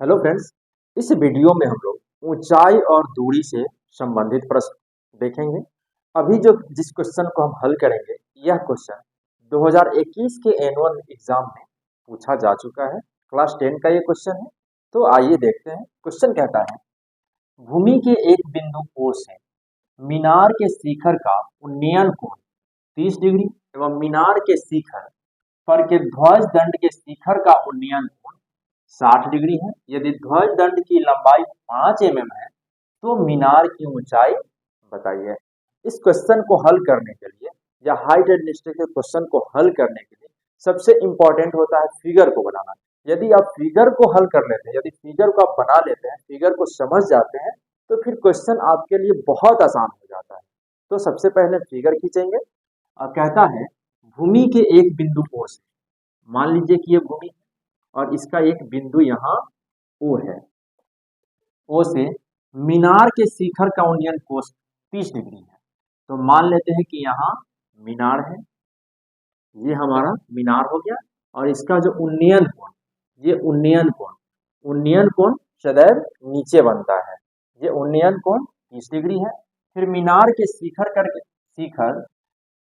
Hello friends. इस video में हम लोग ऊंचाई और दूरी से संबंधित प्रश्न देखेंगे। अभी जो जिस क्वेश्चन को हम हल करेंगे यह क्वेश्चन 2021 के एनुअल एग्जाम में पूछा जा चुका है। क्लास 10 का ये क्वेश्चन है। तो आइए देखते हैं। क्वेश्चन कहता है, भूमि के एक बिंदु O से मीनार के शिखर का उन्नयन कोण 30 डिग्री एवं मीनार के शिखर पर के ध्वज दंड के शिखर का उन्नयन कोण 60 डिग्री है। यदि ध्वज दंड की लंबाई 5 mm है तो मीनार की ऊंचाई बताइए। इस क्वेश्चन को हल करने के लिए या हाइट एडमिनिस्ट्रेटिव क्वेश्चन को हल करने के लिए सबसे इंपॉर्टेंट होता है फिगर को बनाना। यदि आप फिगर को हल कर लेते हैं, यदि फिगर को आप बना लेते हैं, फिगर को समझ जाते हैं, तो फिर क्वेश्चन आपके लिए बहुत आसान हो जाता है। तो सबसे पहले फिगर खींचेंगे और कहता है, भूमि के एक बिंदु O से, मान लीजिए कि ये भूमि और इसका एक बिंदु यहाँ O है। O से मीनार के शिखर का उन्नयन कोण 30 डिग्री है। तो मान लेते हैं कि यहाँ मीनार है, ये हमारा मीनार हो गया। और इसका जो उन्नयन कोण, ये उन्नयन कोण सदैव नीचे बनता है। ये उन्नयन कोण 30 डिग्री है। फिर मीनार के शिखर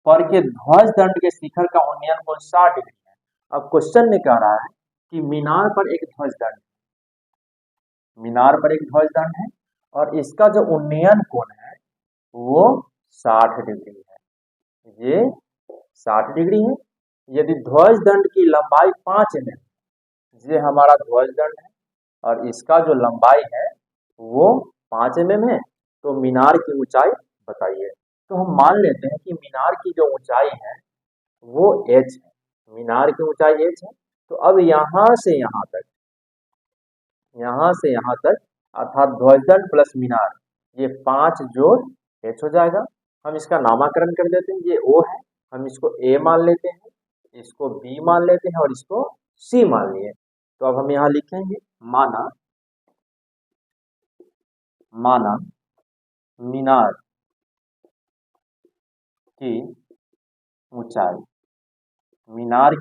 पर के ध्वज दंड के शिखर का उन्नयन कोण 60 डिग्री है। अब क्वेश्चन ने कह रहा है कि मीनार पर एक ध्वज दंड है और इसका जो उन्नयन कोण है वो 60 डिग्री है। ये 60 डिग्री है। यदि ध्वज दंड की लंबाई 5 mm, ये हमारा ध्वज दंड है और इसका जो लंबाई है वो 5 mm है, तो मीनार की ऊंचाई बताइए। तो हम मान लेते हैं कि मीनार की जो ऊंचाई है वो h है। मीनार की ऊंचाई h है। तो अब यहाँ से यहाँ तक अर्थात ध्वजदंड प्लस मीनार, ये 5 जोड़ h हो जाएगा। हम इसका नामकरण कर देते हैं, ये O है, हम इसको A मान लेते हैं, इसको B मान लेते हैं और इसको C मान लिए। तो अब हम यहाँ लिखेंगे, माना मीनार की ऊंचाई, मीनार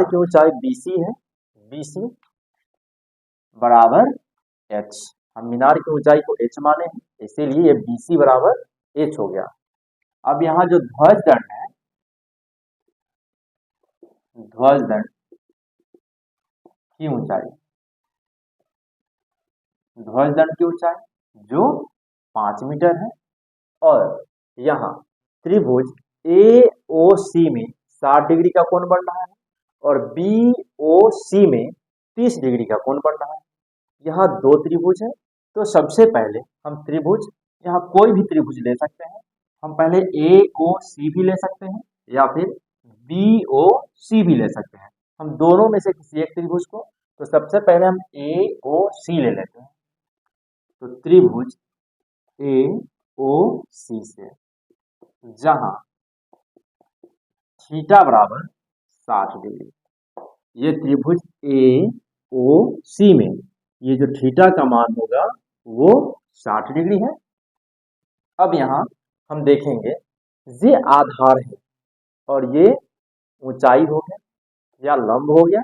की ऊंचाई BC है, BC बराबर h। हम मीनार की ऊंचाई को h माने हैं, इसीलिए ये BC बराबर h हो गया। अब यहाँ जो ध्वज दंड है, ध्वज दंड की ऊंचाई जो 5 मीटर है और यहाँ त्रिभुज AOC में 60 डिग्री का कोण बन रहा है और BOC में 30 डिग्री का कोण बन रहा है। यहाँ दो त्रिभुज है, तो सबसे पहले हम त्रिभुज, यहाँ कोई भी त्रिभुज ले सकते हैं। हम पहले AOC भी ले सकते हैं या फिर BOC भी ले सकते हैं। हम दोनों में से किसी एक त्रिभुज को, तो सबसे पहले हम AOC ले लेते हैं। तो त्रिभुज AOC से जहां थीटा बराबर 60 डिग्री, ये त्रिभुज AOC में ये जो थीटा का मान होगा वो 60 डिग्री है। अब यहाँ हम देखेंगे, ये आधार है और ये ऊंचाई हो गया या लंब हो गया।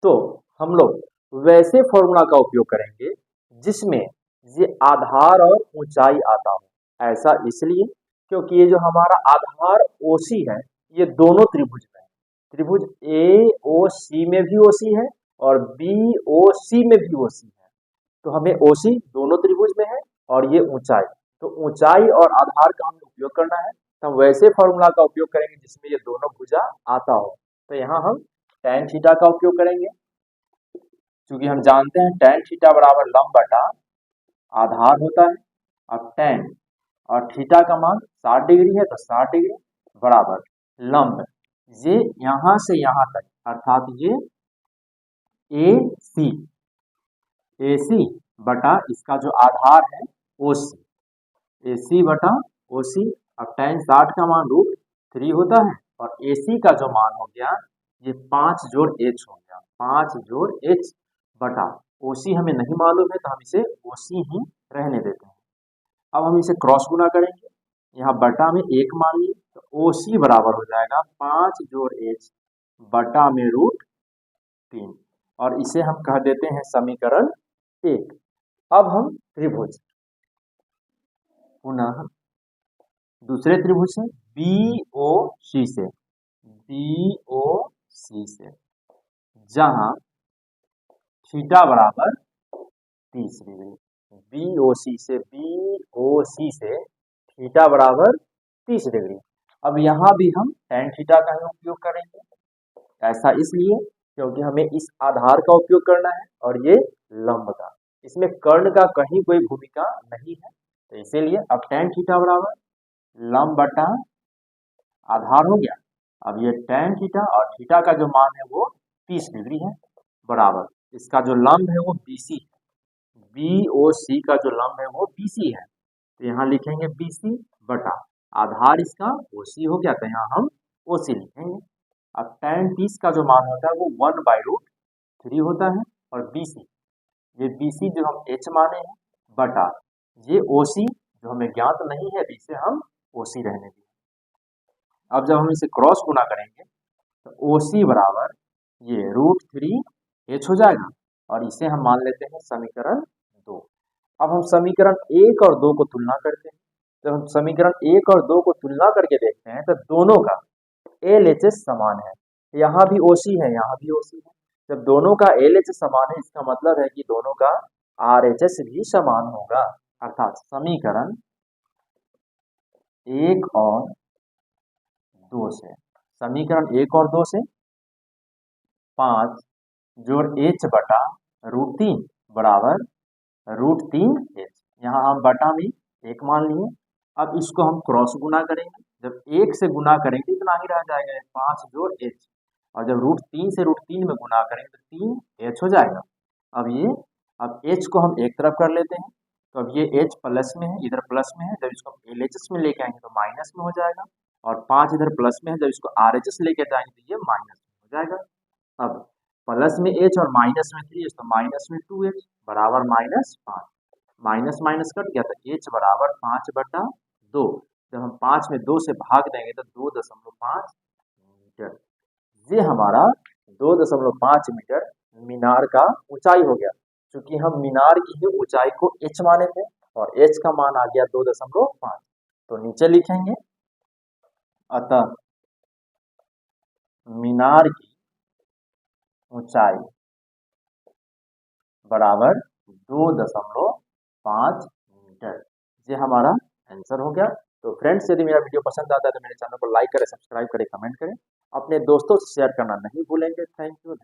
तो हम लोग वैसे फॉर्मूला का उपयोग करेंगे जिसमें ये आधार और ऊंचाई आता हो। ऐसा इसलिए क्योंकि ये जो हमारा आधार OC है, ये दोनों त्रिभुज में है। त्रिभुज AOC में भी OC है और BOC में भी OC है। तो हमें OC दोनों त्रिभुज में है और ये ऊंचाई, तो ऊंचाई और आधार का हमें उपयोग करना है। तो हम वैसे फॉर्मूला का उपयोग करेंगे जिसमें ये दोनों भुजा आता हो। तो यहाँ हम tan थीटा का उपयोग करेंगे, क्योंकि हम जानते हैं tan थीटा बराबर लंब बटा आधार होता है। अब tan और थीटा का मान 60 डिग्री है, तो 60 डिग्री बराबर लंब, ये यहाँ से यहाँ तक अर्थात ये AC बटा इसका जो आधार है OC, AC बटा OC। अब tan 60 का मान √3 होता है और AC का जो मान हो गया ये 5 जोड़ h हो गया, 5 जोड़ h बटा OC हमें नहीं मालूम है, तो हम इसे OC ही रहने देते हैं। अब हम इसे क्रॉस गुना करेंगे, यहाँ बटा में 1 मान लिए, तो OC बराबर हो जाएगा 5 जोड़ h बटा में √3। और इसे हम कह देते हैं समीकरण 1। अब हम त्रिभुज पुनः दूसरे त्रिभुज से BOC से जहां थीटा बराबर 30 डिग्री, BOC से थीटा बराबर 30 डिग्री। अब यहाँ भी हम tan थीटा का ही उपयोग करेंगे। ऐसा इसलिए क्योंकि हमें इस आधार का उपयोग करना है और ये लंब का, इसमें कर्ण का कहीं कोई भूमिका नहीं है, तो इसीलिए अब tan थीटा बराबर लंब बटा आधार हो गया। अब ये tan थीटा और थीटा का जो मान है वो 30 डिग्री है, बराबर इसका जो लंब है वो BC है, BOC का जो लंब है वो BC है, तो यहाँ लिखेंगे BC बटा आधार इसका OC हो गया, तो यहाँ हम OC लिखेंगे। अब tan 30 का जो मान होता है वो 1/√3 होता है, और BC ये BC जो हम H माने हैं बटा ये OC जो हमें ज्ञात नहीं है, इसे हम OC रहने देंगे। अब जब हम इसे क्रॉस गुना करेंगे तो OC बराबर ये √3H हो जाएगा, और इसे हम मान लेते हैं समीकरण 2। अब हम समीकरण 1 और 2 को तुलना करते हैं। जब हम समीकरण 1 और 2 को तुलना करके देखते हैं तो दोनों का LHS समान है, यहाँ भी OC है, यहाँ भी OC है। जब दोनों का LHS समान है, इसका मतलब है कि दोनों का RHS भी समान होगा, अर्थात समीकरण 1 और 2 से 5 जोड़ H बटा √3 बराबर √3H, यहाँ हम बटा में 1 मान लिए। अब इसको हम क्रॉस गुना करेंगे, जब 1 से गुना करेंगे इतना ही रह जाएगा 5 जोड़ H, और जब √3 से √3 में गुना करेंगे तो 3H हो जाएगा। अब H को हम एक तरफ कर लेते हैं, तो अब ये H प्लस में है, इधर प्लस में है, जब इसको हम LHS में लेके आएंगे तो माइनस में हो जाएगा, और 5 इधर प्लस में है, जब इसको RHS लेके जाएंगे तो ये माइनस में हो जाएगा। अब प्लस में H और माइनस में 3H, तो माइनस में 2H बराबर -5, माइनस माइनस कट गया तो H बराबर 5/2। जब हम 5 में 2 से भाग देंगे तो 2.5 मीटर, ये हमारा 2.5 मीटर मीनार का ऊंचाई हो गया। क्योंकि हम मीनार की ही ऊंचाई को H माने थे और H का मान आ गया 2.5, तो नीचे लिखेंगे अतः मीनार की ऊंचाई बराबर 2.5 मीटर, ये हमारा आंसर हो गया। तो फ्रेंड्स, यदि मेरा वीडियो पसंद आता है तो मेरे चैनल को लाइक करें, सब्सक्राइब करें, कमेंट करें, अपने दोस्तों से शेयर करना नहीं भूलेंगे। Thank you.